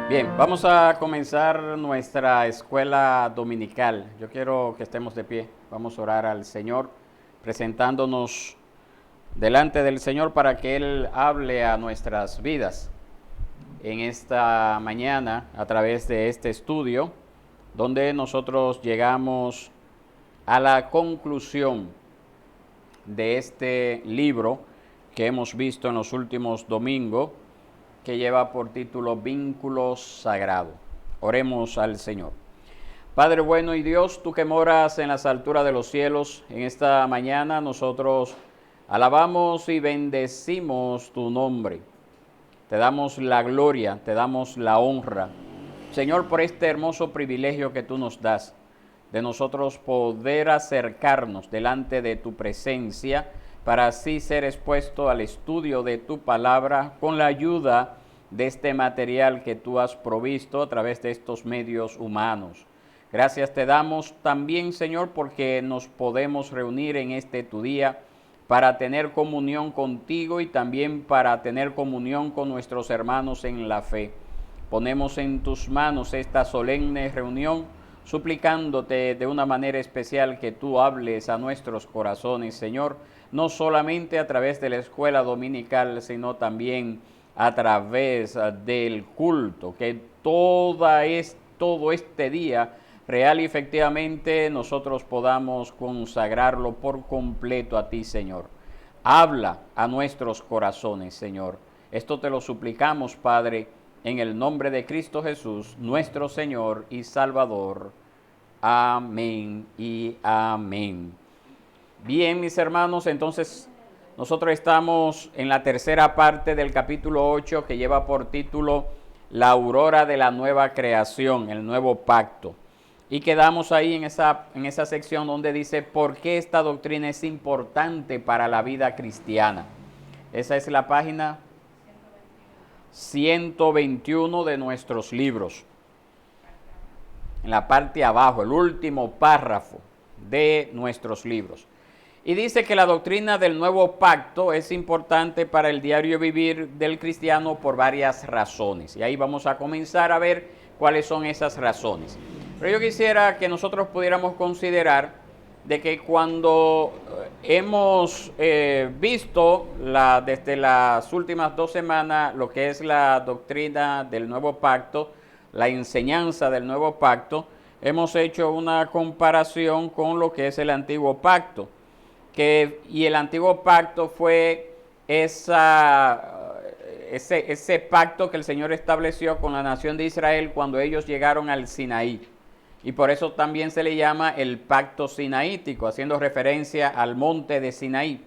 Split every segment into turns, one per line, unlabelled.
Bien, vamos a comenzar nuestra escuela dominical. Yo quiero que estemos de pie. Vamos a orar al Señor, presentándonos delante del Señor para que Él hable a nuestras vidas en esta mañana a través de este estudio, donde nosotros llegamos a la conclusión de este libro que hemos visto en los últimos domingos, que lleva por título Vínculos Sagrados. Oremos al Señor. Padre bueno y Dios, tú que moras en las alturas de los cielos, en esta mañana nosotros alabamos y bendecimos tu nombre. Te damos la gloria, te damos la honra, Señor, por este hermoso privilegio que tú nos das, de nosotros poder acercarnos delante de tu presencia, para así ser expuesto al estudio de tu palabra con la ayuda de este material que tú has provisto a través de estos medios humanos. Gracias te damos también, Señor, porque nos podemos reunir en este tu día para tener comunión contigo y también para tener comunión con nuestros hermanos en la fe. Ponemos en tus manos esta solemne reunión, suplicándote de una manera especial que tú hables a nuestros corazones, Señor, no solamente a través de la escuela dominical, sino también a través del culto, que todo este día real y efectivamente nosotros podamos consagrarlo por completo a ti, Señor. Habla a nuestros corazones, Señor. Esto te lo suplicamos, Padre, en el nombre de Cristo Jesús, nuestro Señor y Salvador. Amén y amén. Bien, mis hermanos, entonces nosotros estamos en la tercera parte del capítulo 8 que lleva por título La aurora de la nueva creación, el nuevo pacto. Y quedamos ahí en esa sección donde dice por qué esta doctrina es importante para la vida cristiana. Esa es la página 121 de nuestros libros. En la parte de abajo, el último párrafo de nuestros libros. Y dice que la doctrina del nuevo pacto es importante para el diario vivir del cristiano por varias razones. Y ahí vamos a comenzar a ver cuáles son esas razones. Pero yo quisiera que nosotros pudiéramos considerar de que cuando hemos visto desde las últimas 2 semanas lo que es la doctrina del nuevo pacto, la enseñanza del nuevo pacto, hemos hecho una comparación con lo que es el antiguo pacto. Y el antiguo pacto fue ese pacto que el Señor estableció con la nación de Israel cuando ellos llegaron al Sinaí. Y por eso también se le llama el pacto sinaítico, haciendo referencia al monte de Sinaí.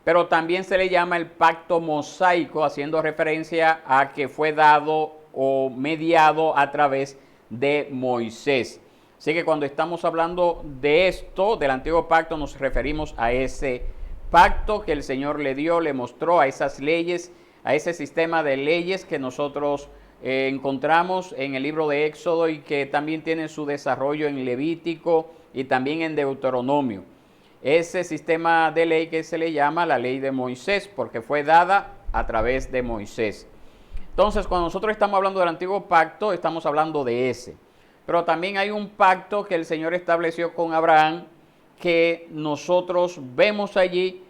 Pero también se le llama el pacto mosaico, haciendo referencia a que fue dado o mediado a través de Moisés. Así que cuando estamos hablando de esto, del antiguo pacto, nos referimos a ese pacto que el Señor le dio, le mostró, a esas leyes, a ese sistema de leyes que nosotros encontramos en el libro de Éxodo y que también tiene su desarrollo en Levítico y también en Deuteronomio. Ese sistema de ley que se le llama la ley de Moisés, porque fue dada a través de Moisés. Entonces, cuando nosotros estamos hablando del antiguo pacto, estamos hablando de ese. Pero también hay un pacto que el Señor estableció con Abraham, que nosotros vemos allí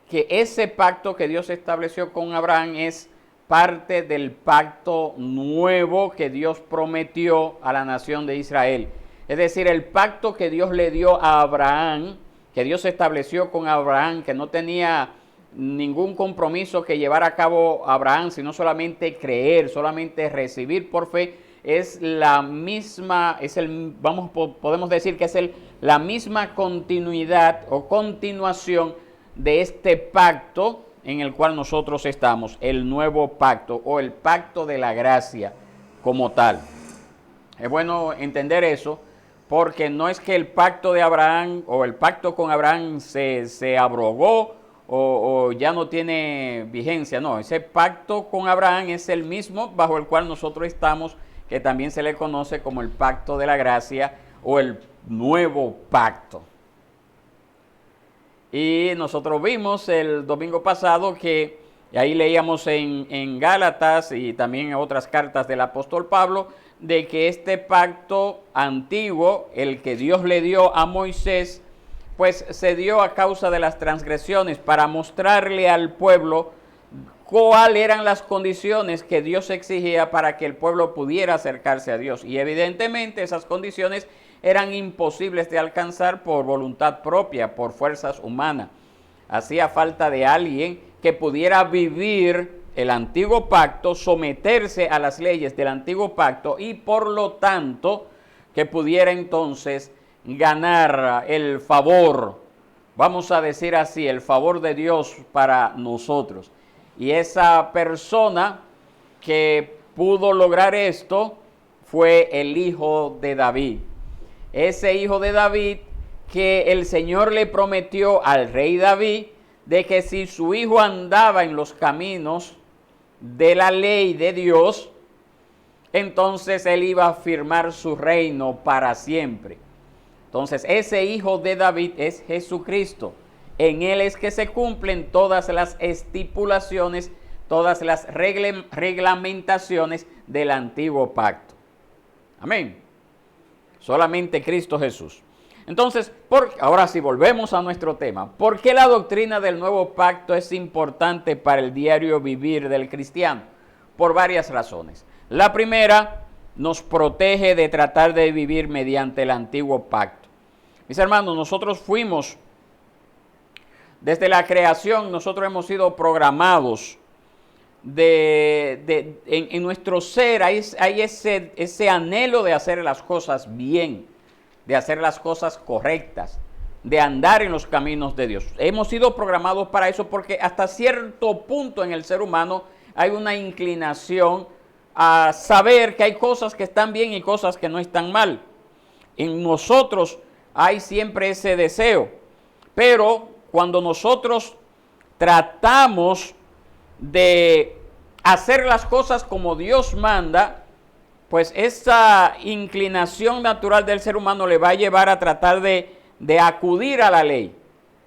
que ese pacto que Dios estableció con Abraham es parte del pacto nuevo que Dios prometió a la nación de Israel. Es decir, el pacto que Dios le dio a Abraham, que Dios estableció con Abraham, que no tenía ningún compromiso que llevar a cabo Abraham, sino solamente creer, solamente recibir por fe, es la misma, podemos decir que es la misma continuidad o continuación de este pacto en el cual nosotros estamos, el nuevo pacto o el pacto de la gracia como tal. Es bueno entender eso, porque no es que el pacto de Abraham o el pacto con Abraham se abrogó o ya no tiene vigencia. No, ese pacto con Abraham es el mismo bajo el cual nosotros estamos, que también se le conoce como el pacto de la gracia o el nuevo pacto. Y nosotros vimos el domingo pasado que Y ahí leíamos en Gálatas y también en otras cartas del apóstol Pablo, de que este pacto antiguo, el que Dios le dio a Moisés, pues se dio a causa de las transgresiones para mostrarle al pueblo cuáles eran las condiciones que Dios exigía para que el pueblo pudiera acercarse a Dios. Y evidentemente esas condiciones eran imposibles de alcanzar por voluntad propia, por fuerzas humanas. Hacía falta de alguien que pudiera vivir el antiguo pacto, someterse a las leyes del antiguo pacto y por lo tanto que pudiera entonces ganar el favor, vamos a decir así, el favor de Dios para nosotros. Y esa persona que pudo lograr esto fue el hijo de David. Ese hijo de David que el Señor le prometió al rey David de que si su hijo andaba en los caminos de la ley de Dios, entonces él iba a firmar su reino para siempre. Entonces ese hijo de David es Jesucristo. En él es que se cumplen todas las estipulaciones, todas las reglamentaciones del antiguo pacto. Amén. Solamente Cristo Jesús. Entonces, ahora sí volvemos a nuestro tema. ¿Por qué la doctrina del nuevo pacto es importante para el diario vivir del cristiano? Por varias razones. La primera, nos protege de tratar de vivir mediante el antiguo pacto. Mis hermanos, nosotros fuimos, desde la creación, nosotros hemos sido programados en nuestro ser, hay ese anhelo de hacer las cosas bien, de hacer las cosas correctas, de andar en los caminos de Dios. Hemos sido programados para eso porque hasta cierto punto en el ser humano hay una inclinación a saber que hay cosas que están bien y cosas que no están mal. En nosotros hay siempre ese deseo, pero cuando nosotros tratamos de hacer las cosas como Dios manda, pues esa inclinación natural del ser humano le va a llevar a tratar de acudir a la ley,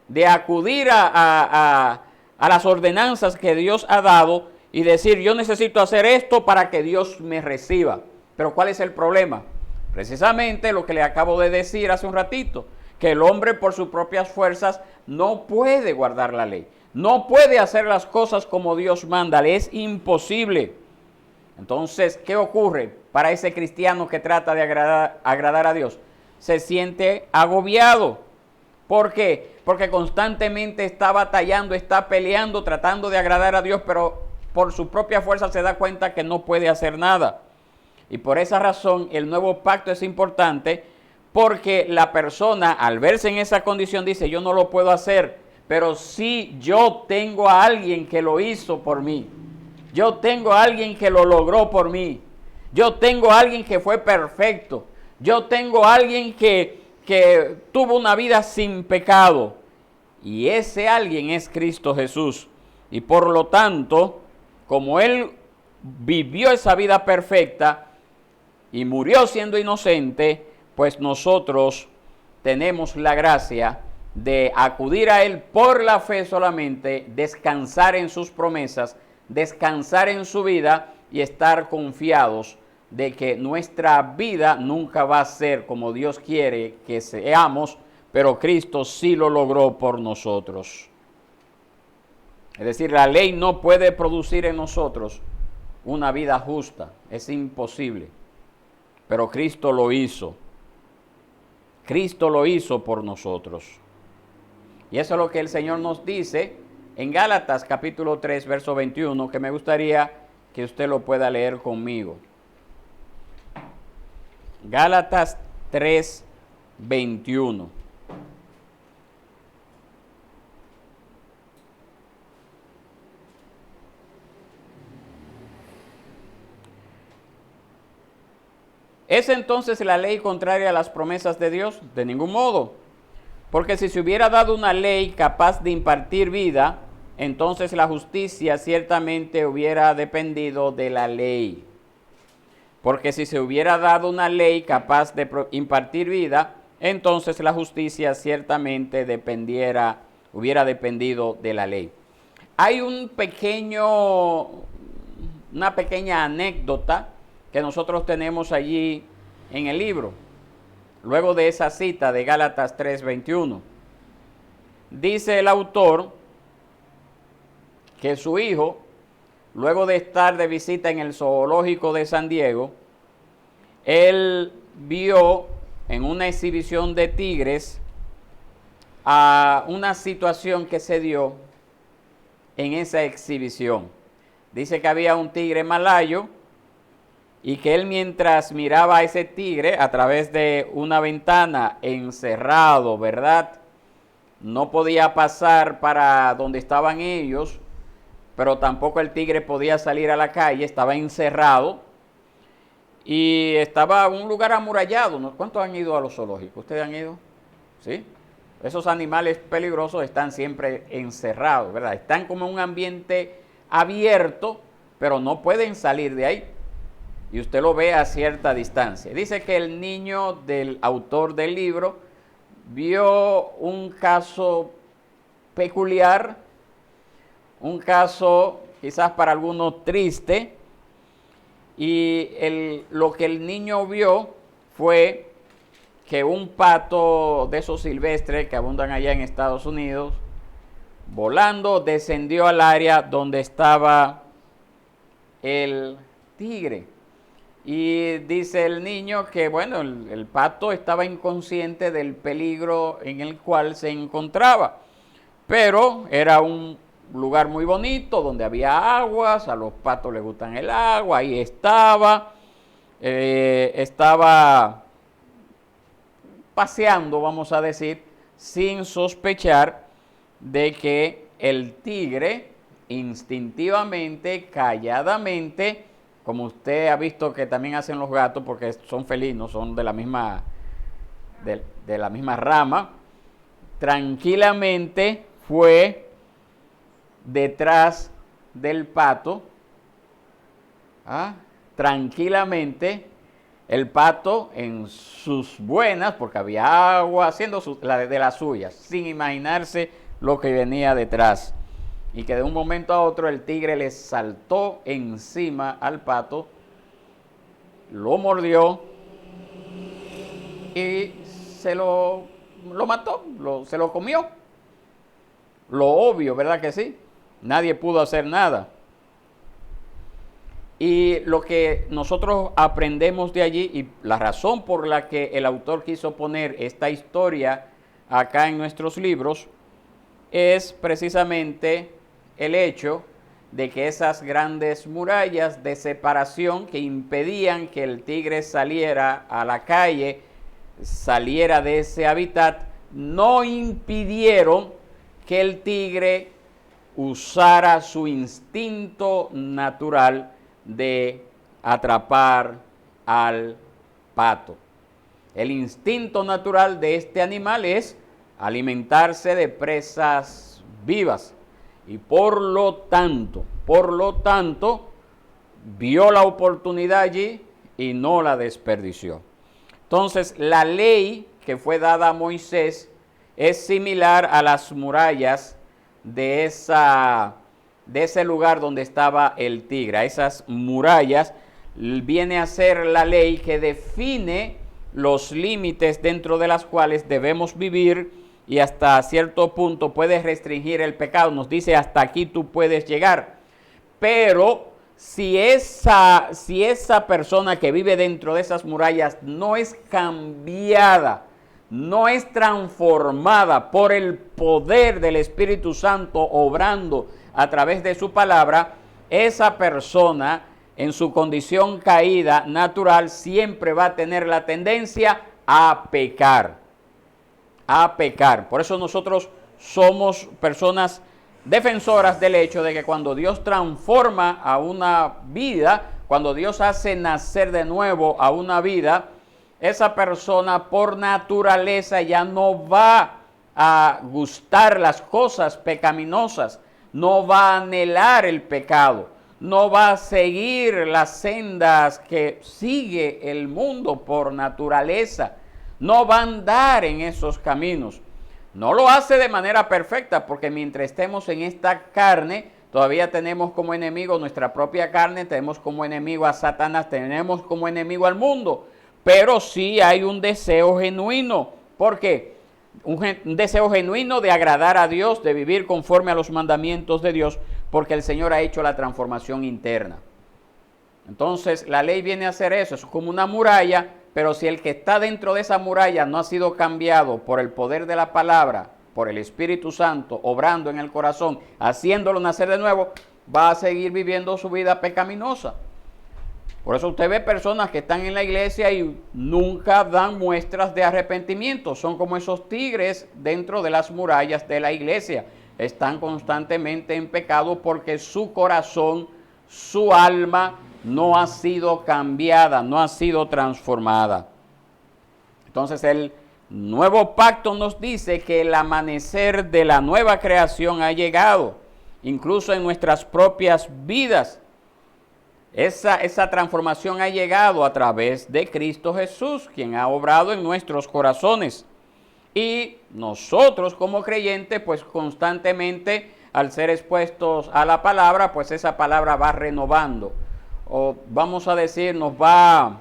de acudir a las ordenanzas que Dios ha dado y decir, yo necesito hacer esto para que Dios me reciba. Pero ¿cuál es el problema? Precisamente lo que le acabo de decir hace un ratito, que el hombre por sus propias fuerzas no puede guardar la ley, no puede hacer las cosas como Dios manda, le es imposible. Entonces, ¿qué ocurre para ese cristiano que trata de agradar a Dios? Se siente agobiado. ¿Por qué? Porque constantemente está batallando, está peleando, tratando de agradar a Dios, pero por su propia fuerza se da cuenta que no puede hacer nada. Y por esa razón el nuevo pacto es importante, porque la persona al verse en esa condición dice, yo no lo puedo hacer, pero sí yo tengo a alguien que lo hizo por mí. Yo tengo a alguien que lo logró por mí. Yo tengo a alguien que fue perfecto. Yo tengo a alguien que tuvo una vida sin pecado. Y ese alguien es Cristo Jesús. Y por lo tanto, como Él vivió esa vida perfecta y murió siendo inocente, pues nosotros tenemos la gracia de acudir a Él por la fe solamente, descansar en sus promesas, descansar en su vida y estar confiados de que nuestra vida nunca va a ser como Dios quiere que seamos, pero Cristo sí lo logró por nosotros. Es decir, la ley no puede producir en nosotros una vida justa, es imposible, pero Cristo lo hizo. Cristo lo hizo por nosotros. Y eso es lo que el Señor nos dice en Gálatas capítulo 3, verso 21, que me gustaría que usted lo pueda leer conmigo. Gálatas 3, 21. ¿Es entonces la ley contraria a las promesas de Dios? De ningún modo. Porque si se hubiera dado una ley capaz de impartir vida, entonces la justicia ciertamente hubiera dependido de la ley. Porque si se hubiera dado una ley capaz de impartir vida, entonces la justicia ciertamente hubiera dependido de la ley. Hay una pequeña anécdota que nosotros tenemos allí en el libro, luego de esa cita de Gálatas 3:21. Dice el autor que su hijo, luego de estar de visita en el zoológico de San Diego, él vio en una exhibición de tigres a una situación que se dio en esa exhibición. Dice que había un tigre malayo y que él, mientras miraba a ese tigre a través de una ventana, encerrado, ¿verdad?, no podía pasar para donde estaban ellos, pero tampoco el tigre podía salir a la calle, estaba encerrado y estaba en un lugar amurallado. ¿Cuántos han ido a los zoológicos? ¿Ustedes han ido? ¿Sí? Esos animales peligrosos están siempre encerrados, ¿verdad? Están como en un ambiente abierto, pero no pueden salir de ahí. Y usted lo ve a cierta distancia. Dice que el niño del autor del libro vio un caso peculiar, un caso quizás para algunos triste, y lo que el niño vio fue que un pato de esos silvestres que abundan allá en Estados Unidos, volando, descendió al área donde estaba el tigre. Y dice el niño que, bueno, el pato estaba inconsciente del peligro en el cual se encontraba, pero era un lugar muy bonito donde había aguas, a los patos les gustan el agua, ahí estaba paseando, vamos a decir, sin sospechar de que el tigre instintivamente, calladamente, como usted ha visto que también hacen los gatos, porque son felinos, son de la misma rama, tranquilamente fue detrás del pato. Tranquilamente el pato, en sus buenas, porque había agua, haciendo de las suyas, sin imaginarse lo que venía detrás. Y que de un momento a otro el tigre le saltó encima al pato, lo mordió y se lo mató, se lo comió. Lo obvio, ¿verdad que sí? Nadie pudo hacer nada. Y lo que nosotros aprendemos de allí, y la razón por la que el autor quiso poner esta historia acá en nuestros libros, es precisamente el hecho de que esas grandes murallas de separación que impedían que el tigre saliera a la calle, saliera de ese hábitat, no impidieron que el tigre usara su instinto natural de atrapar al pato. El instinto natural de este animal es alimentarse de presas vivas y por lo tanto, vio la oportunidad allí y no la desperdició. Entonces, la ley que fue dada a Moisés es similar a las murallas de ese lugar donde estaba el tigre. A esas murallas viene a ser la ley que define los límites dentro de las cuales debemos vivir, y hasta cierto punto puede restringir el pecado. Nos dice, hasta aquí tú puedes llegar. Pero si esa persona que vive dentro de esas murallas no es cambiada, no es transformada por el poder del Espíritu Santo obrando a través de su palabra, esa persona en su condición caída natural siempre va a tener la tendencia a pecar. Por eso nosotros somos personas defensoras del hecho de que cuando Dios transforma a una vida, cuando Dios hace nacer de nuevo a una vida, esa persona por naturaleza ya no va a gustar las cosas pecaminosas, no va a anhelar el pecado, no va a seguir las sendas que sigue el mundo por naturaleza, no va a andar en esos caminos. No lo hace de manera perfecta, porque mientras estemos en esta carne, todavía tenemos como enemigo nuestra propia carne, tenemos como enemigo a Satanás, tenemos como enemigo al mundo. Pero sí hay un deseo genuino. ¿Por qué? Un deseo genuino de agradar a Dios, de vivir conforme a los mandamientos de Dios, porque el Señor ha hecho la transformación interna. Entonces, la ley viene a hacer eso, es como una muralla, pero si el que está dentro de esa muralla no ha sido cambiado por el poder de la palabra, por el Espíritu Santo, obrando en el corazón, haciéndolo nacer de nuevo, va a seguir viviendo su vida pecaminosa. Por eso usted ve personas que están en la iglesia y nunca dan muestras de arrepentimiento. Son como esos tigres dentro de las murallas de la iglesia. Están constantemente en pecado porque su corazón, su alma no ha sido cambiada, no ha sido transformada. Entonces el nuevo pacto nos dice que el amanecer de la nueva creación ha llegado, incluso en nuestras propias vidas. Esa transformación ha llegado a través de Cristo Jesús, quien ha obrado en nuestros corazones. Y nosotros como creyentes, pues constantemente, al ser expuestos a la palabra, pues esa palabra va renovando. O vamos a decir, nos va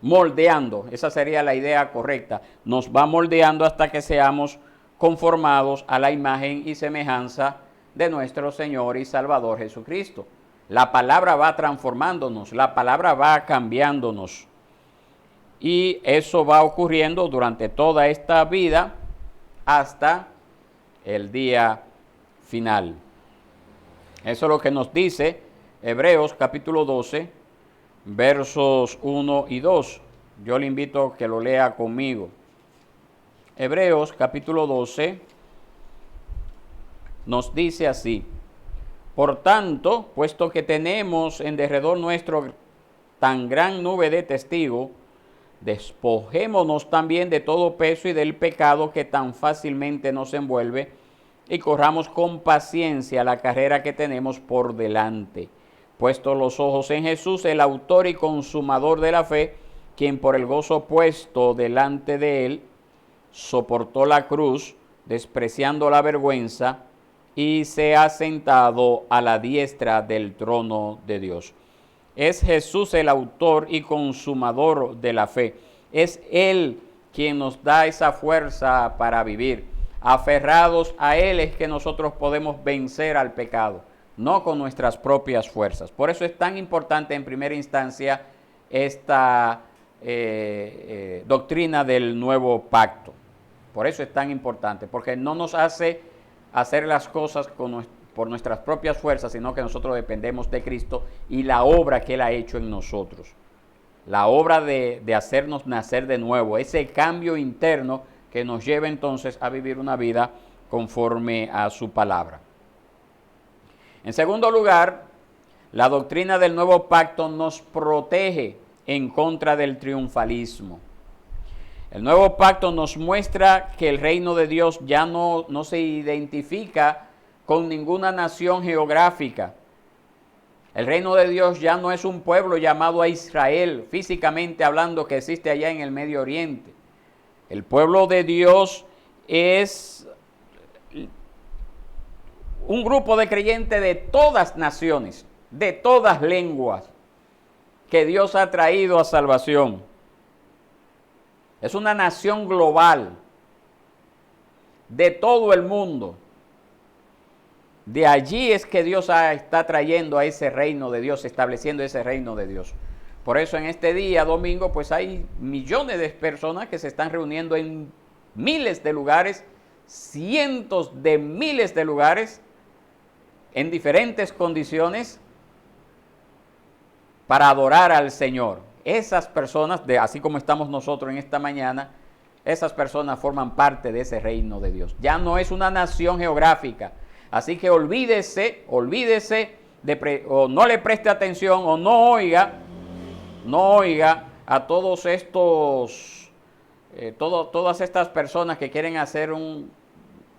moldeando. Esa sería la idea correcta. Nos va moldeando hasta que seamos conformados a la imagen y semejanza de nuestro Señor y Salvador Jesucristo. La palabra va transformándonos, la palabra va cambiándonos. Y eso va ocurriendo durante toda esta vida hasta el día final. Eso es lo que nos dice Hebreos capítulo 12, versos 1 y 2. Yo le invito a que lo lea conmigo. Hebreos capítulo 12 nos dice así: por tanto, puesto que tenemos en derredor nuestro tan gran nube de testigos, despojémonos también de todo peso y del pecado que tan fácilmente nos envuelve, y corramos con paciencia la carrera que tenemos por delante, puestos los ojos en Jesús, el autor y consumador de la fe, quien por el gozo puesto delante de él soportó la cruz, despreciando la vergüenza, y se ha sentado a la diestra del trono de Dios. Es Jesús el autor y consumador de la fe. Es Él quien nos da esa fuerza para vivir. Aferrados a Él es que nosotros podemos vencer al pecado, no con nuestras propias fuerzas. Por eso es tan importante en primera instancia esta doctrina del nuevo pacto. Por eso es tan importante, porque no nos hace hacer las cosas por nuestras propias fuerzas, sino que nosotros dependemos de Cristo y la obra que Él ha hecho en nosotros. La obra de hacernos nacer de nuevo, ese cambio interno que nos lleva entonces a vivir una vida conforme a su palabra. En segundo lugar, la doctrina del nuevo pacto nos protege en contra del triunfalismo. El nuevo pacto nos muestra que el reino de Dios ya no se identifica con ninguna nación geográfica. El reino de Dios ya no es un pueblo llamado a Israel, físicamente hablando, que existe allá en el Medio Oriente. El pueblo de Dios es un grupo de creyentes de todas naciones, de todas lenguas, que Dios ha traído a salvación. Es una nación global, de todo el mundo. De allí es que Dios está trayendo a ese reino de Dios, estableciendo ese reino de Dios. Por eso en este día, domingo, pues hay millones de personas que se están reuniendo en miles de lugares, cientos de miles de lugares, en diferentes condiciones, para adorar al Señor. Esas personas, así como estamos nosotros en esta mañana, esas personas forman parte de ese reino de Dios. Ya no es una nación geográfica. Así que olvídese, o no le preste atención, o no oiga a todos estos, todas estas personas que quieren hacer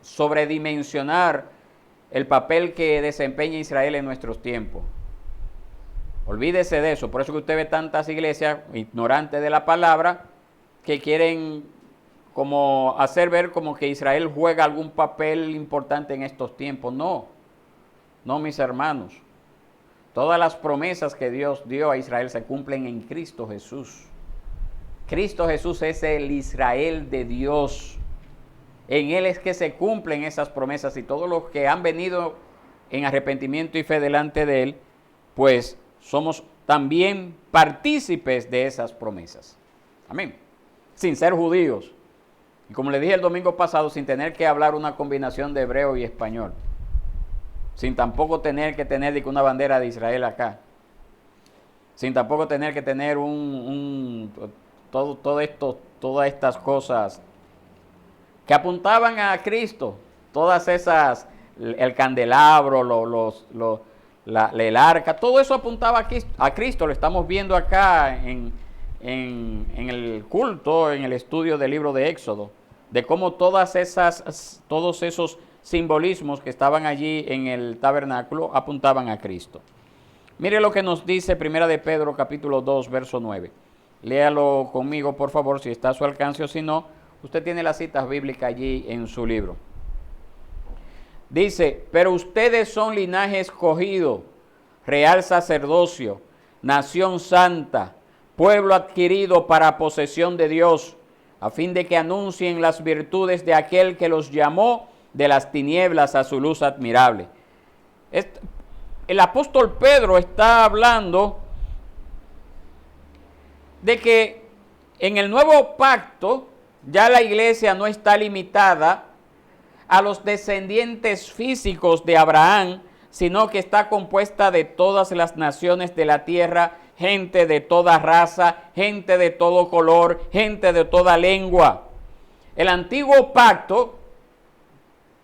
sobredimensionar el papel que desempeña Israel en nuestros tiempos. Olvídese de eso. Por eso que usted ve tantas iglesias ignorantes de la palabra que quieren como hacer ver como que Israel juega algún papel importante en estos tiempos. No, no, mis hermanos. Todas las promesas que Dios dio a Israel se cumplen en Cristo Jesús. Cristo Jesús es el Israel de Dios. En Él es que se cumplen esas promesas, y todos los que han venido en arrepentimiento y fe delante de Él, pues somos también partícipes de esas promesas. Amén. Sin ser judíos. Y como le dije el domingo pasado, sin tener que hablar una combinación de hebreo y español. Sin tampoco tener que tener una bandera de Israel acá. Sin tampoco tener que tener todas estas cosas que apuntaban a Cristo. Todas esas, el candelabro, el arca, todo eso apuntaba a Cristo. Lo estamos viendo acá en el culto, en el estudio del libro de Éxodo, de cómo todos esos simbolismos que estaban allí en el tabernáculo apuntaban a Cristo. Mire lo que nos dice Primera de Pedro capítulo 2, verso 9. Léalo conmigo, por favor, si está a su alcance, o si no, usted tiene las citas bíblicas allí en su libro. Dice: pero ustedes son linaje escogido, real sacerdocio, nación santa, pueblo adquirido para posesión de Dios, a fin de que anuncien las virtudes de aquel que los llamó de las tinieblas a su luz admirable. El apóstol Pedro está hablando de que en el nuevo pacto ya la iglesia no está limitada a los descendientes físicos de Abraham, sino que está compuesta de todas las naciones de la tierra, gente de toda raza, gente de todo color, gente de toda lengua. El antiguo pacto,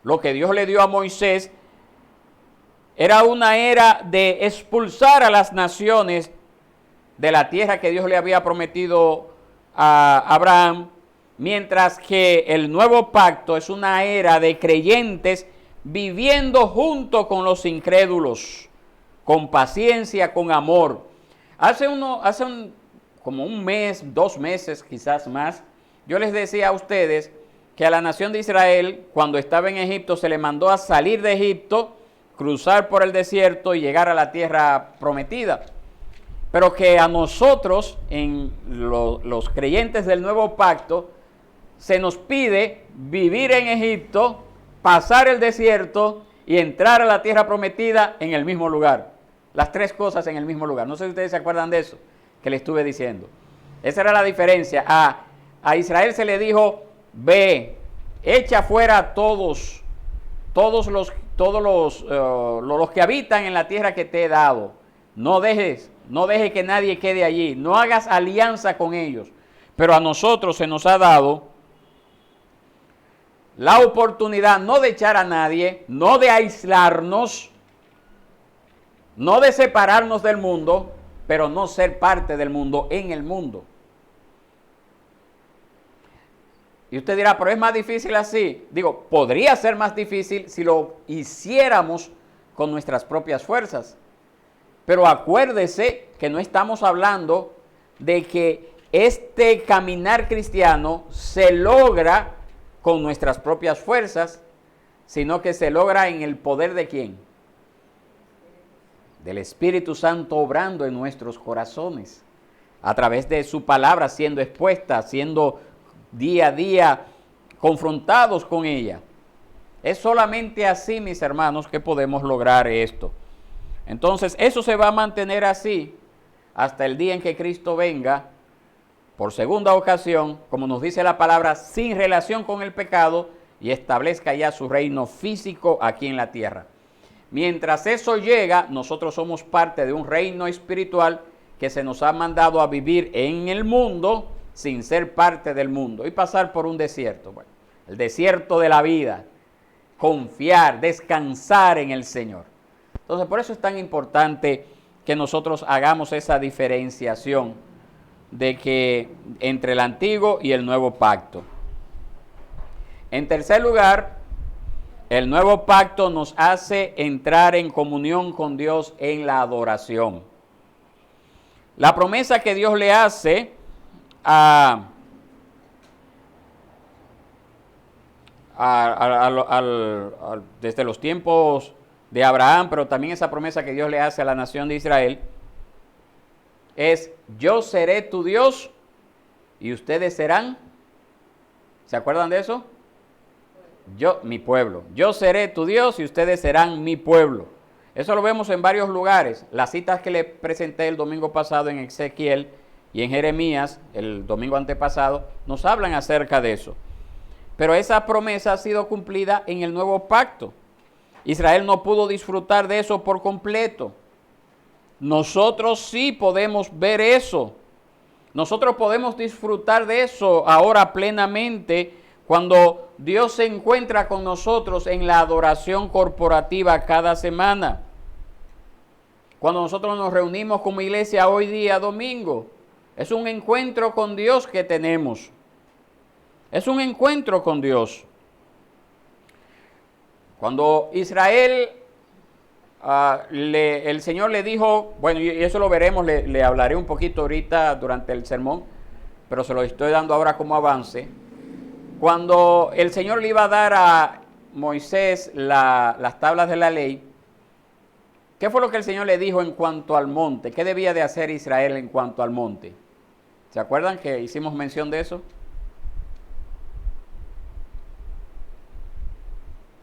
lo que Dios le dio a Moisés, era una era de expulsar a las naciones de la tierra que Dios le había prometido a Abraham, mientras que el nuevo pacto es una era de creyentes viviendo junto con los incrédulos, con paciencia, con amor. Como un mes, 2 meses, quizás más, yo les decía a ustedes que a la nación de Israel, cuando estaba en Egipto, se le mandó a salir de Egipto, cruzar por el desierto y llegar a la tierra prometida. Pero que a nosotros, en los creyentes del nuevo pacto, se nos pide vivir en Egipto, pasar el desierto y entrar a la tierra prometida en el mismo lugar. Las 3 cosas en el mismo lugar. No sé si ustedes se acuerdan de eso que le estuve diciendo. Esa era la diferencia. A Israel se le dijo: ve, echa fuera a todos los que habitan en la tierra que te he dado. No dejes que nadie quede allí. No hagas alianza con ellos. Pero a nosotros se nos ha dado la oportunidad no de echar a nadie, no de aislarnos, no de separarnos del mundo, pero no ser parte del mundo en el mundo. Y usted dirá: pero es más difícil así. Digo, podría ser más difícil si lo hiciéramos con nuestras propias fuerzas. Pero acuérdese que no estamos hablando de que este caminar cristiano se logra con nuestras propias fuerzas, sino que se logra en el poder ¿de quién? Del Espíritu Santo obrando en nuestros corazones, a través de su palabra siendo expuesta, siendo día a día confrontados con ella. Es solamente así, mis hermanos, que podemos lograr esto. Entonces, eso se va a mantener así hasta el día en que Cristo venga por segunda ocasión, como nos dice la palabra, sin relación con el pecado, y establezca ya su reino físico aquí en la tierra. Mientras eso llega, nosotros somos parte de un reino espiritual que se nos ha mandado a vivir en el mundo sin ser parte del mundo y pasar por un desierto. Bueno, el desierto de la vida, confiar, descansar en el Señor. Entonces, por eso es tan importante que nosotros hagamos esa diferenciación de que entre el antiguo y el nuevo pacto. En tercer lugar, el nuevo pacto nos hace entrar en comunión con Dios en la adoración. La promesa que Dios le hace a desde los tiempos de Abraham, pero también esa promesa que Dios le hace a la nación de Israel, es: yo seré tu Dios y ustedes serán, ¿se acuerdan de eso? Mi pueblo. Yo seré tu Dios y ustedes serán mi pueblo. Eso lo vemos en varios lugares. Las citas que le presenté el domingo pasado en Ezequiel y en Jeremías, el domingo antepasado, nos hablan acerca de eso. Pero esa promesa ha sido cumplida en el nuevo pacto. Israel no pudo disfrutar de eso por completo. Nosotros sí podemos ver eso. Nosotros podemos disfrutar de eso ahora plenamente cuando Dios se encuentra con nosotros en la adoración corporativa cada semana. Cuando nosotros nos reunimos como iglesia hoy día domingo, es un encuentro con Dios que tenemos. Es un encuentro con Dios. Cuando Israel, el Señor le dijo, bueno, y eso lo veremos, le hablaré un poquito ahorita durante el sermón, pero se lo estoy dando ahora como avance. Cuando el Señor le iba a dar a Moisés las tablas de la ley, ¿qué fue lo que el Señor le dijo en cuanto al monte? ¿Qué debía de hacer Israel en cuanto al monte? ¿Se acuerdan que hicimos mención de eso?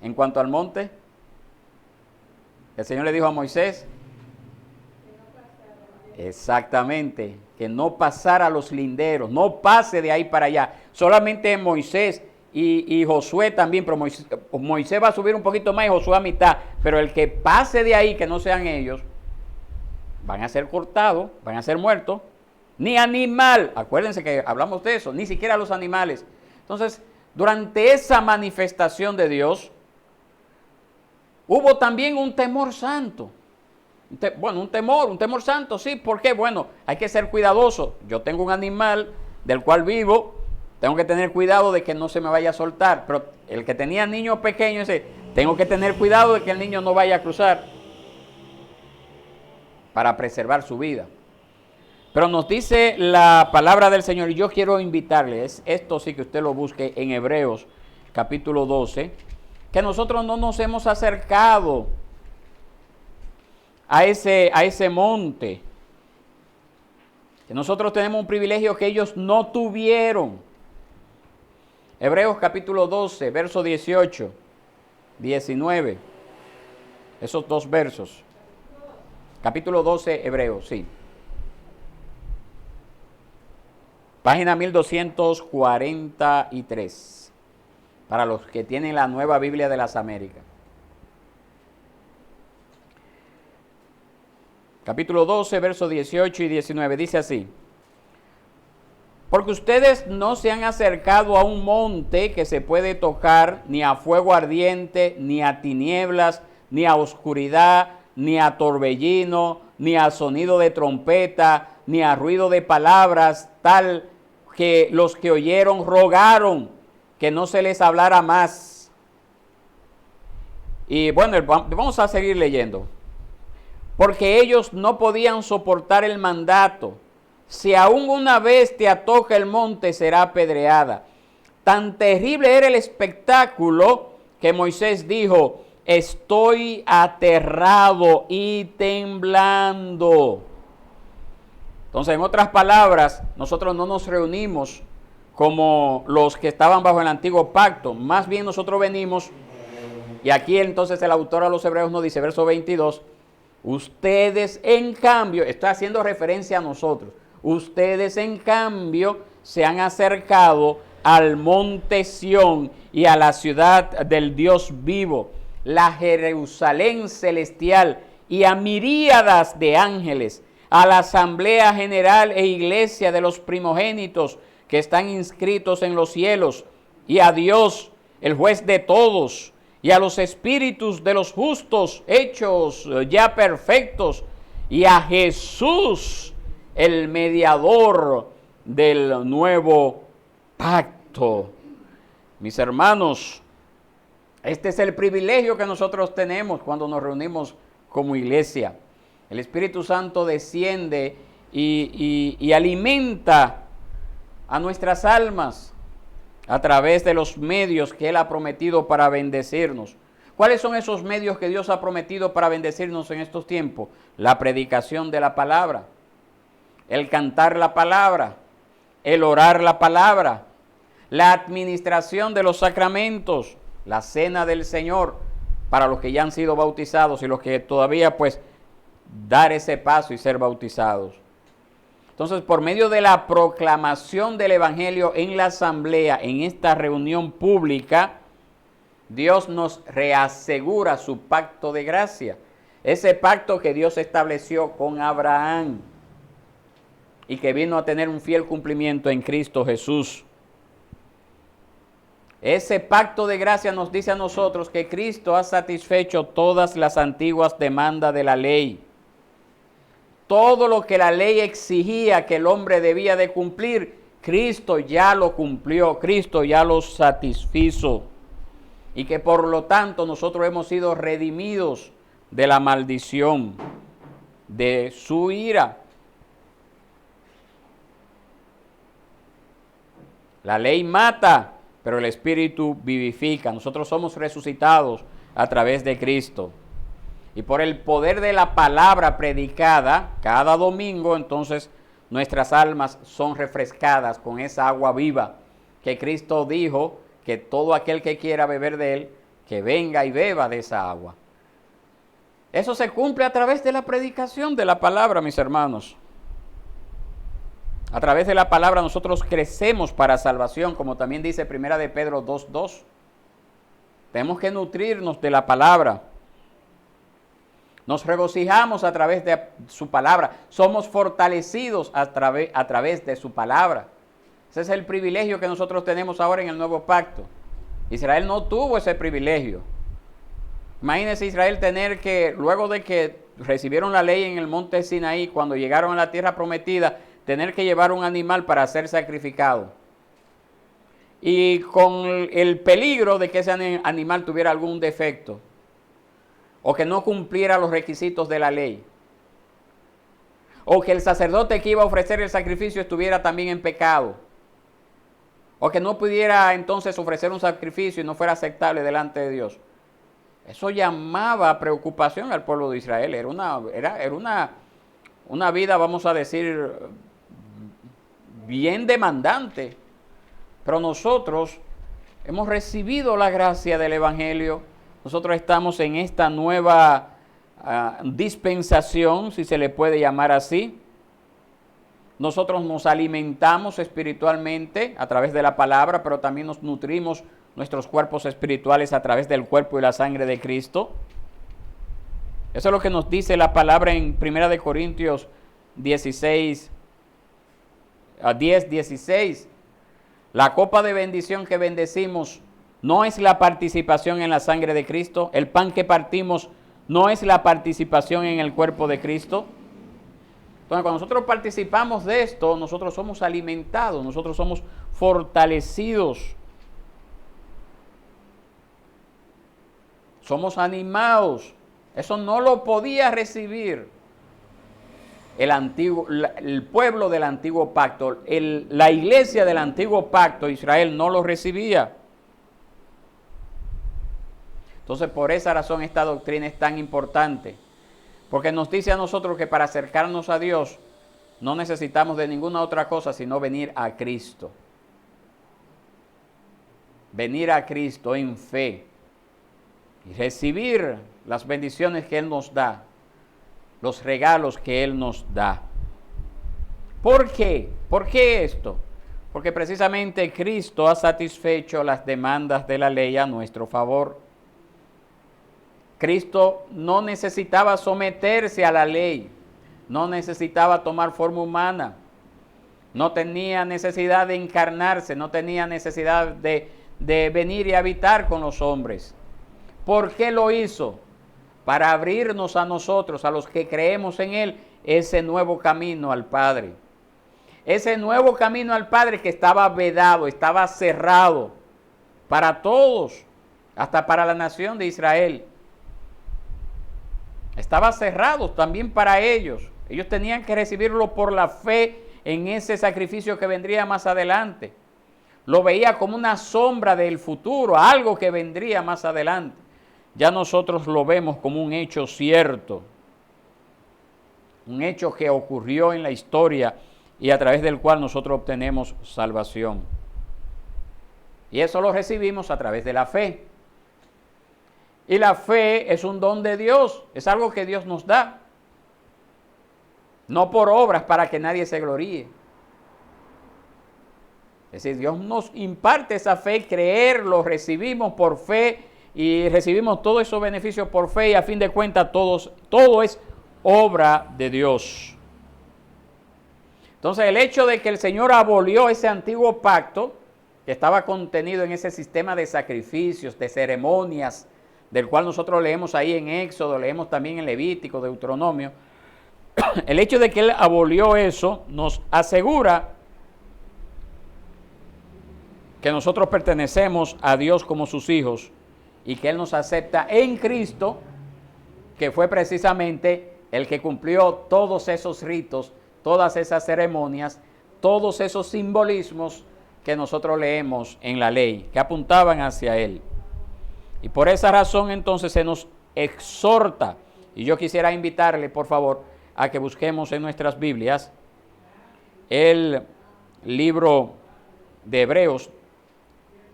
En cuanto al monte, el Señor le dijo a Moisés, exactamente, que no pasara los linderos, no pase de ahí para allá. Solamente Moisés y Josué también, pero Moisés va a subir un poquito más y Josué a mitad, pero el que pase de ahí, que no sean ellos, van a ser cortados, van a ser muertos. Ni animal, acuérdense que hablamos de eso, ni siquiera los animales. Entonces, durante esa manifestación de Dios, hubo también un temor santo. Un temor santo, sí. ¿Por qué? Bueno, hay que ser cuidadoso. Yo tengo un animal del cual vivo, tengo que tener cuidado de que no se me vaya a soltar. Pero el que tenía niños pequeños, tengo que tener cuidado de que el niño no vaya a cruzar para preservar su vida. Pero nos dice la palabra del Señor, y yo quiero invitarle, esto sí que usted lo busque en Hebreos capítulo 12, que nosotros no nos hemos acercado a ese monte, que nosotros tenemos un privilegio que ellos no tuvieron. Hebreos capítulo 12, verso 18, 19, esos dos versos. Capítulo 12, Hebreos, sí. Página 1243, para los que tienen la Nueva Biblia de las Américas. Capítulo 12, versos 18 y 19, dice así: porque ustedes no se han acercado a un monte que se puede tocar, ni a fuego ardiente, ni a tinieblas, ni a oscuridad, ni a torbellino, ni a sonido de trompeta, ni a ruido de palabras, tal que los que oyeron rogaron que no se les hablara más. Y bueno, vamos a seguir leyendo. Porque ellos no podían soportar el mandato. Si aún una vez te atoca el monte, será apedreada. Tan terrible era el espectáculo que Moisés dijo: estoy aterrado y temblando. Entonces, en otras palabras, nosotros no nos reunimos como los que estaban bajo el antiguo pacto. Más bien nosotros venimos, y aquí entonces el autor a los Hebreos nos dice, verso 22, ustedes en cambio, está haciendo referencia a nosotros, ustedes en cambio se han acercado al monte Sión y a la ciudad del Dios vivo, la Jerusalén celestial, y a miríadas de ángeles, a la asamblea general e iglesia de los primogénitos que están inscritos en los cielos, y a Dios, el juez de todos, y a los espíritus de los justos hechos ya perfectos, y a Jesús, el mediador del nuevo pacto. Mis hermanos, este es el privilegio que nosotros tenemos cuando nos reunimos como iglesia. El Espíritu Santo desciende y alimenta a nuestras almas. a través de los medios que Él ha prometido para bendecirnos. ¿Cuáles son esos medios que Dios ha prometido para bendecirnos en estos tiempos? La predicación de la palabra, el cantar la palabra, el orar la palabra, la administración de los sacramentos, la cena del Señor, para los que ya han sido bautizados y los que todavía pues dar ese paso y ser bautizados. Entonces, por medio de la proclamación del Evangelio en la asamblea, en esta reunión pública, Dios nos reasegura su pacto de gracia. Ese pacto que Dios estableció con Abraham y que vino a tener un fiel cumplimiento en Cristo Jesús. Ese pacto de gracia nos dice a nosotros que Cristo ha satisfecho todas las antiguas demandas de la ley. Todo lo que la ley exigía que el hombre debía de cumplir, Cristo ya lo cumplió, Cristo ya lo satisfizo. Y que por lo tanto nosotros hemos sido redimidos de la maldición, de su ira. La ley mata, pero el Espíritu vivifica. Nosotros somos resucitados a través de Cristo. Y por el poder de la palabra predicada cada domingo, entonces nuestras almas son refrescadas con esa agua viva que Cristo dijo que todo aquel que quiera beber de él, que venga y beba de esa agua. Eso se cumple a través de la predicación de la palabra, mis hermanos. A través de la palabra nosotros crecemos para salvación, como también dice 1 de Pedro 2:2. Tenemos que nutrirnos de la palabra. Nos regocijamos a través de su palabra. Somos fortalecidos a través de su palabra. Ese es el privilegio que nosotros tenemos ahora en el nuevo pacto. Israel no tuvo ese privilegio. Imagínense Israel tener que, luego de que recibieron la ley en el monte Sinaí, cuando llegaron a la tierra prometida, tener que llevar un animal para ser sacrificado. Y con el peligro de que ese animal tuviera algún defecto, o que no cumpliera los requisitos de la ley, o que el sacerdote que iba a ofrecer el sacrificio estuviera también en pecado, o que no pudiera entonces ofrecer un sacrificio y no fuera aceptable delante de Dios. Eso llamaba preocupación al pueblo de Israel. Era una vida, vamos a decir, bien demandante. Pero nosotros hemos recibido la gracia del Evangelio. Nosotros estamos en esta nueva dispensación, si se le puede llamar así. Nosotros nos alimentamos espiritualmente a través de la palabra, pero también nos nutrimos nuestros cuerpos espirituales a través del cuerpo y la sangre de Cristo. Eso es lo que nos dice la palabra en 1 de Corintios 16, 10:16. La copa de bendición que bendecimos no es la participación en la sangre de Cristo. El pan que partimos no es la participación en el cuerpo de Cristo. Entonces, cuando nosotros participamos de esto, nosotros somos alimentados, nosotros somos fortalecidos. Somos animados. Eso no lo podía recibir el pueblo del antiguo pacto. La iglesia del antiguo pacto, Israel, no lo recibía. Entonces, por esa razón esta doctrina es tan importante. Porque nos dice a nosotros que para acercarnos a Dios no necesitamos de ninguna otra cosa sino venir a Cristo. Venir a Cristo en fe y recibir las bendiciones que Él nos da, los regalos que Él nos da. ¿Por qué? ¿Por qué esto? Porque precisamente Cristo ha satisfecho las demandas de la ley a nuestro favor. Cristo no necesitaba someterse a la ley, no necesitaba tomar forma humana, no tenía necesidad de encarnarse, no tenía necesidad de venir y habitar con los hombres. ¿Por qué lo hizo? Para abrirnos a nosotros, a los que creemos en Él, ese nuevo camino al Padre. Ese nuevo camino al Padre que estaba vedado, estaba cerrado para todos, hasta para la nación de Israel. Estaba cerrado también para ellos. Ellos tenían que recibirlo por la fe en ese sacrificio que vendría más adelante. lo veía como una sombra del futuro, algo que vendría más adelante. Ya nosotros lo vemos como un hecho cierto, un hecho que ocurrió en la historia y a través del cual nosotros obtenemos salvación. Y eso lo recibimos a través de la fe. Y la fe es un don de Dios, es algo que Dios nos da. No por obras para que nadie se gloríe. Es decir, Dios nos imparte esa fe, creer, lo recibimos por fe y recibimos todos esos beneficios por fe y a fin de cuentas todo es obra de Dios. Entonces el hecho de que el Señor abolió ese antiguo pacto que estaba contenido en ese sistema de sacrificios, de ceremonias, del cual nosotros leemos ahí en Éxodo, leemos también en Levítico, Deuteronomio, el hecho de que Él abolió eso nos asegura que nosotros pertenecemos a Dios como sus hijos y que Él nos acepta en Cristo, que fue precisamente el que cumplió todos esos ritos, todas esas ceremonias, todos esos simbolismos que nosotros leemos en la ley, que apuntaban hacia Él. Y por esa razón entonces se nos exhorta, y yo quisiera invitarle por favor a que busquemos en nuestras Biblias el libro de Hebreos,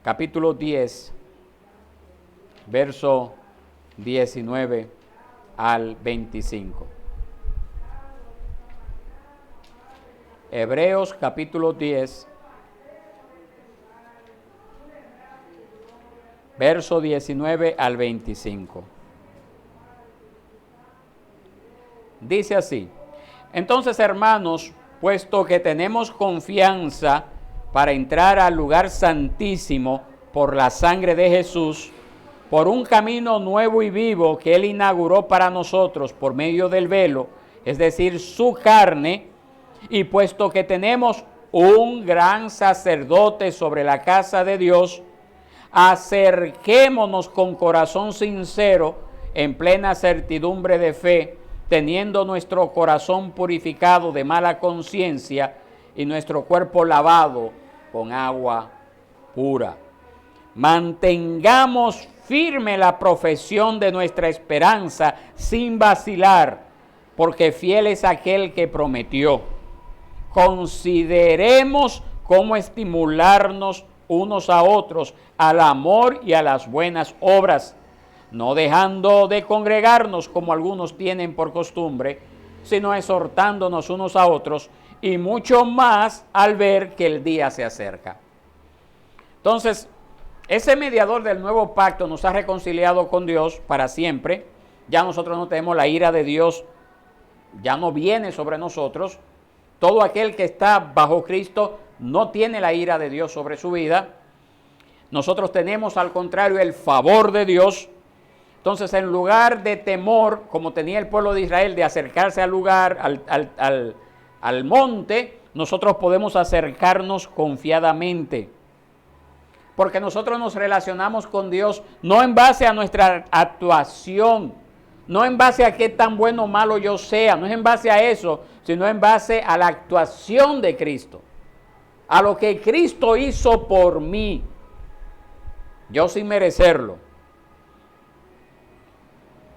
capítulo 10, verso 19 al 25. Hebreos capítulo 10, verso 19 al 25. Dice así: entonces, hermanos, puesto que tenemos confianza para entrar al lugar santísimo por la sangre de Jesús, por un camino nuevo y vivo que Él inauguró para nosotros por medio del velo, es decir, su carne, y puesto que tenemos un gran sacerdote sobre la casa de Dios, acerquémonos con corazón sincero, en plena certidumbre de fe, teniendo nuestro corazón purificado de mala conciencia y nuestro cuerpo lavado con agua pura. Mantengamos firme la profesión de nuestra esperanza sin vacilar, porque fiel es aquel que prometió. Consideremos cómo estimularnos unos a otros al amor y a las buenas obras, no dejando de congregarnos como algunos tienen por costumbre, sino exhortándonos unos a otros, y mucho más al ver que el día se acerca. Entonces, ese mediador del nuevo pacto nos ha reconciliado con Dios para siempre. Ya nosotros no tenemos la ira de Dios, ya no viene sobre nosotros. Todo aquel que está bajo Cristo no tiene la ira de Dios sobre su vida. Nosotros tenemos al contrario el favor de Dios. Entonces, en lugar de temor, como tenía el pueblo de Israel, de acercarse al lugar, al monte, nosotros podemos acercarnos confiadamente. Porque nosotros nos relacionamos con Dios no en base a nuestra actuación, no en base a qué tan bueno o malo yo sea, no es en base a eso, sino en base a la actuación de Cristo, a lo que Cristo hizo por mí, yo sin merecerlo.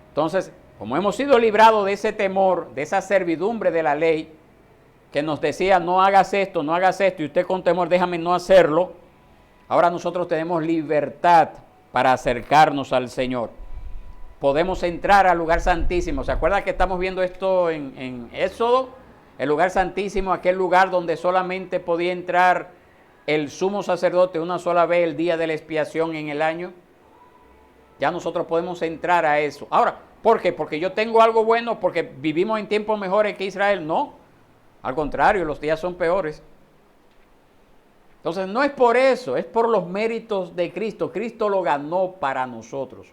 Entonces, como hemos sido librados de ese temor, de esa servidumbre de la ley, que nos decía no hagas esto, y usted con temor déjame no hacerlo, ahora nosotros tenemos libertad para acercarnos al Señor. Podemos entrar al lugar santísimo. ¿Se acuerda que estamos viendo esto en Éxodo? El lugar santísimo, aquel lugar donde solamente podía entrar el sumo sacerdote una sola vez el día de la expiación en el año. Ya nosotros podemos entrar a eso. Ahora, ¿por qué? ¿Porque yo tengo algo bueno? ¿Porque vivimos en tiempos mejores que Israel? No. Al contrario, los días son peores. Entonces, no es por eso, es por los méritos de Cristo. Cristo lo ganó para nosotros.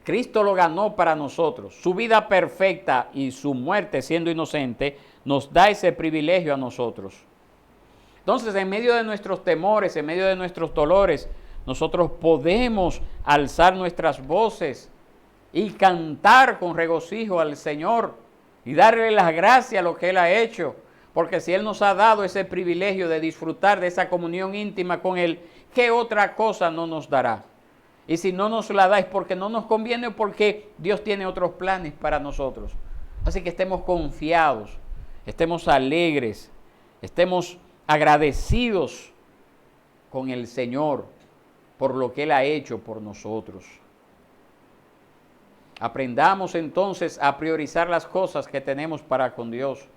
Cristo lo ganó para nosotros. Su vida perfecta y su muerte siendo inocente nos da ese privilegio a nosotros. Entonces, en medio de nuestros temores, en medio de nuestros dolores, nosotros podemos alzar nuestras voces y cantar con regocijo al Señor y darle las gracias a lo que Él ha hecho. Porque si Él nos ha dado ese privilegio de disfrutar de esa comunión íntima con Él, ¿qué otra cosa no nos dará? Y si no nos la da es porque no nos conviene o porque Dios tiene otros planes para nosotros. Así que estemos confiados, estemos alegres, estemos agradecidos con el Señor por lo que Él ha hecho por nosotros. Aprendamos entonces a priorizar las cosas que tenemos para con Dios,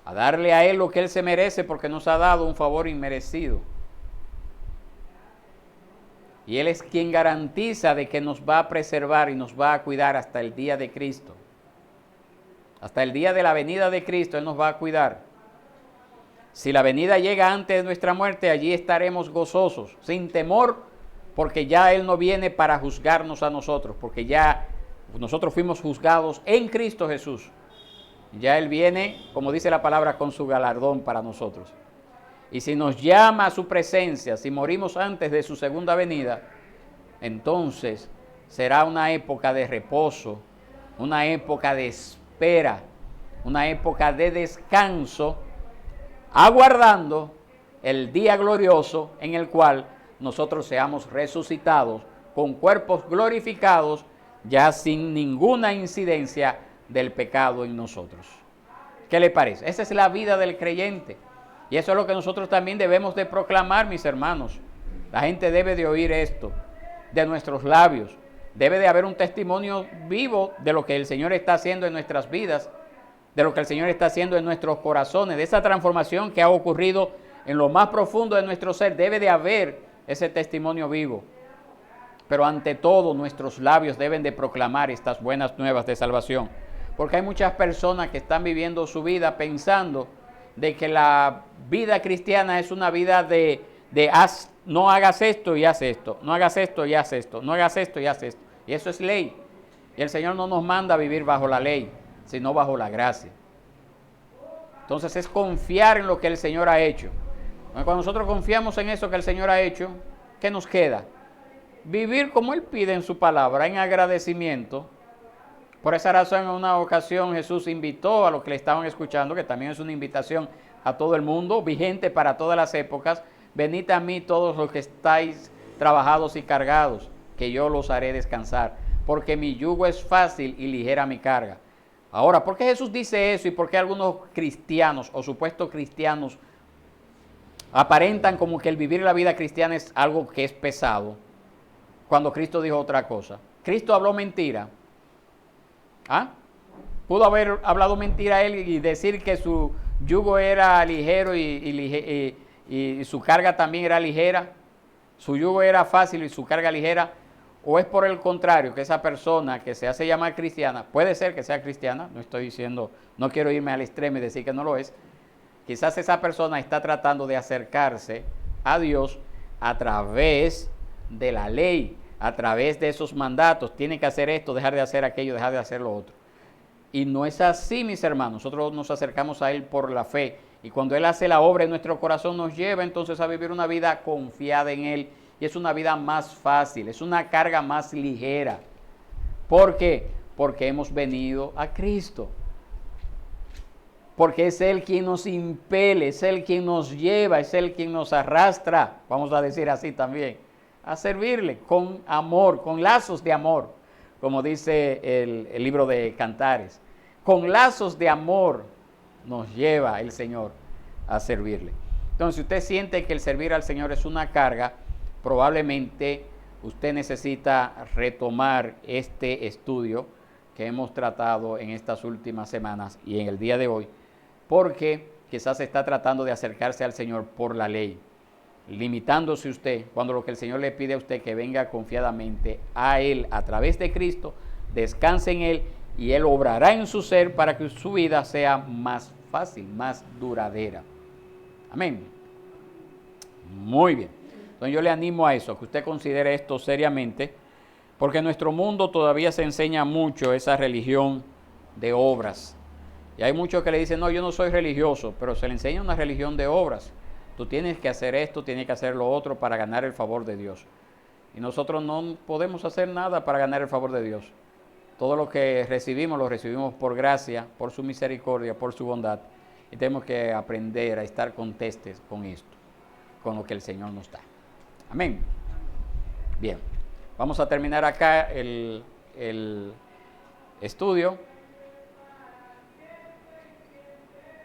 a darle a Él lo que Él se merece porque nos ha dado un favor inmerecido. Y Él es quien garantiza de que nos va a preservar y nos va a cuidar hasta el día de Cristo. Hasta el día de la venida de Cristo Él nos va a cuidar. Si la venida llega antes de nuestra muerte, allí estaremos gozosos, sin temor, porque ya Él no viene para juzgarnos a nosotros, porque ya nosotros fuimos juzgados en Cristo Jesús. Ya Él viene, como dice la palabra, con su galardón para nosotros. Y si nos llama a su presencia, si morimos antes de su segunda venida, entonces será una época de reposo, una época de espera, una época de descanso, aguardando el día glorioso en el cual nosotros seamos resucitados con cuerpos glorificados, ya sin ninguna incidencia del pecado en nosotros. ¿Qué le parece? Esa es la vida del creyente. Y eso es lo que nosotros también debemos de proclamar, mis hermanos. La gente debe de oír esto de nuestros labios. Debe de haber un testimonio vivo de lo que el Señor está haciendo en nuestras vidas, de lo que el Señor está haciendo en nuestros corazones, de esa transformación que ha ocurrido en lo más profundo de nuestro ser. Debe de haber ese testimonio vivo. Pero ante todo, nuestros labios deben de proclamar estas buenas nuevas de salvación. Porque hay muchas personas que están viviendo su vida pensando de que la vida cristiana es una vida de no hagas esto y haz esto, no hagas esto y haz esto, no hagas esto y haz esto. Y eso es ley. Y el Señor no nos manda a vivir bajo la ley, sino bajo la gracia. Entonces es confiar en lo que el Señor ha hecho. Cuando nosotros confiamos en eso que el Señor ha hecho, ¿qué nos queda? Vivir como Él pide en su palabra, en agradecimiento. Por esa razón, en una ocasión Jesús invitó a los que le estaban escuchando, que también es una invitación a todo el mundo, vigente para todas las épocas: venid a mí todos los que estáis trabajados y cargados, que yo los haré descansar, porque mi yugo es fácil y ligera mi carga. Ahora, ¿por qué Jesús dice eso y por qué algunos cristianos o supuestos cristianos aparentan como que el vivir la vida cristiana es algo que es pesado, cuando Cristo dijo otra cosa? Cristo habló mentira. ¿Ah? Pudo haber hablado mentira Él y decir que su yugo era ligero y su carga también era ligera. Su yugo era fácil y su carga ligera. ¿O es por el contrario, que esa persona que se hace llamar cristiana, puede ser que sea cristiana, no estoy diciendo, no quiero irme al extremo y decir que no lo es, quizás esa persona está tratando de acercarse a Dios a través de la ley, a través de esos mandatos? Tiene que hacer esto, dejar de hacer aquello, dejar de hacer lo otro. Y no es así, mis hermanos. Nosotros nos acercamos a Él por la fe. Y cuando Él hace la obra en nuestro corazón, nos lleva entonces a vivir una vida confiada en Él. Y es una vida más fácil, es una carga más ligera. ¿Por qué? Porque hemos venido a Cristo. Porque es Él quien nos impele, es Él quien nos lleva, es Él quien nos arrastra, vamos a decir así también, a servirle con amor, con lazos de amor, como dice el libro de Cantares. Con lazos de amor nos lleva el Señor a servirle. Entonces, si usted siente que el servir al Señor es una carga, probablemente usted necesita retomar este estudio que hemos tratado en estas últimas semanas y en el día de hoy, porque quizás está tratando de acercarse al Señor por la ley, limitándose usted, cuando lo que el Señor le pide a usted que venga confiadamente a Él a través de Cristo, descanse en Él y Él obrará en su ser para que su vida sea más fácil, más duradera. Amén. Muy bien. Entonces yo le animo a eso, que usted considere esto seriamente, porque en nuestro mundo todavía se enseña mucho esa religión de obras. Y hay muchos que le dicen, no, yo no soy religioso, pero se le enseña una religión de obras. Tú tienes que hacer esto, tienes que hacer lo otro para ganar el favor de Dios. Y nosotros no podemos hacer nada para ganar el favor de Dios. Todo lo que recibimos, lo recibimos por gracia, por su misericordia, por su bondad. Y tenemos que aprender a estar contestes con esto, con lo que el Señor nos da. Amén. Bien, vamos a terminar acá el estudio.